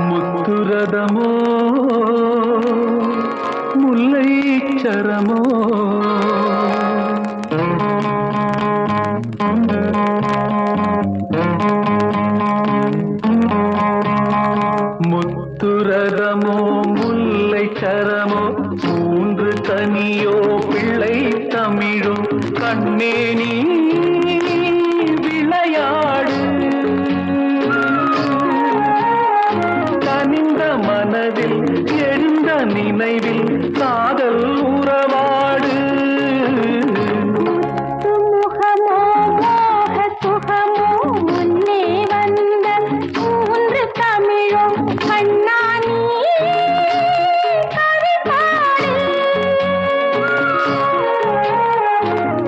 முத்துரதமோ முல்லைச்சரமோ முத்துரதமோ முல்லைச்சரமோ மூன்று கனியோ பிள்ளை தமிழோ கண்ணே நீ விளையாடு கனிந்த மனதில் எழுந்த நினைவில் காதல் உறவாடு முகமோ மோக சுகமோ முன்னே வந்த மூன்று தமிழோ கண்ணானி கவிபாடு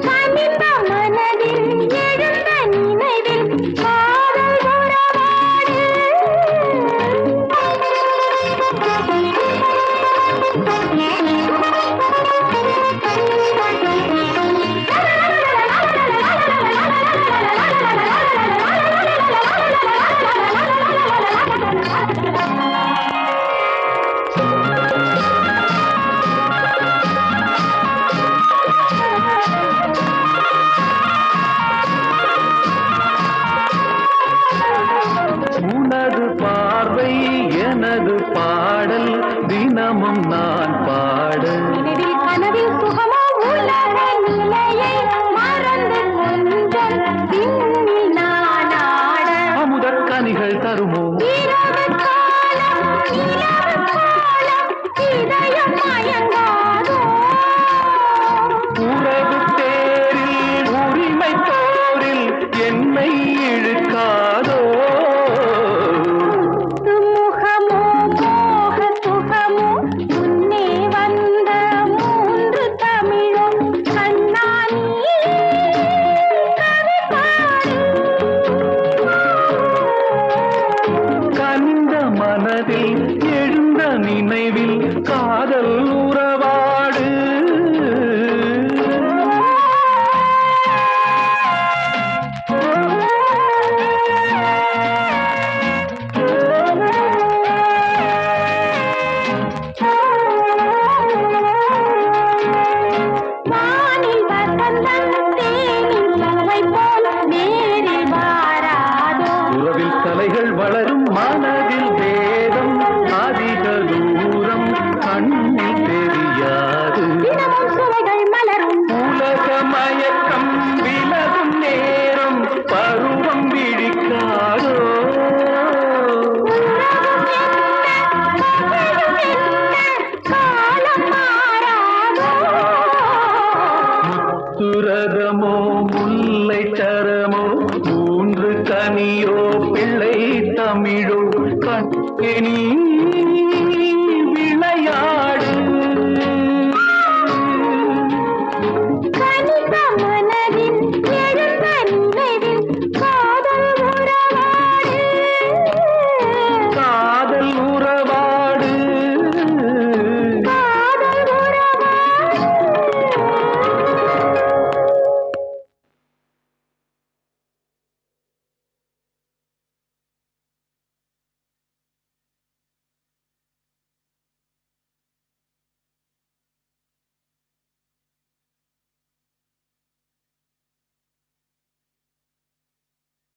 கனிந்த மனதில் எழுந்த நினைவில் காதல் உறவாடு உனது பார்வை எனது பாடல் தினமும் நான் பாட நினைவில் கனவில் சுகமோ உலக நிலையை மறந்து கொஞ்சம் பின்னில் நான் ஆட அமுதக் கனிகள் தருமோ இரவு காலம் இரவு காலம் இதயம் மயங்காதோ உறவு தேரில் உரிமை போரில் என்னை இழுக்காதோ முகமோ மோக சுகமோ முன்னே வந்த மூன்று தமிழோ கண்ணானி கவிபாடு கனிந்த மனதில் எழுந்த நினைவில் காதல் உறவாடு வானில் வசந்தம் தேனில் பூவை போல் நேரில் வாராதோ உறவில் கலைகள் வளரும் மனதில் வேதம் அதிக தூரம் கண்ணில் தெரியாது தினமும் சுவைகள் மலரும் உலக மயக்கம் விலகும் நேரம் பருவம் விழிக்காதோ உறவும் என்ன பகலும் என்ன காலம் மாறாதோ முத்துரதமோ முல்லைச்சரமோ மூன்று கனியோ பிள்ளை தமிழோ கண்ணே நீ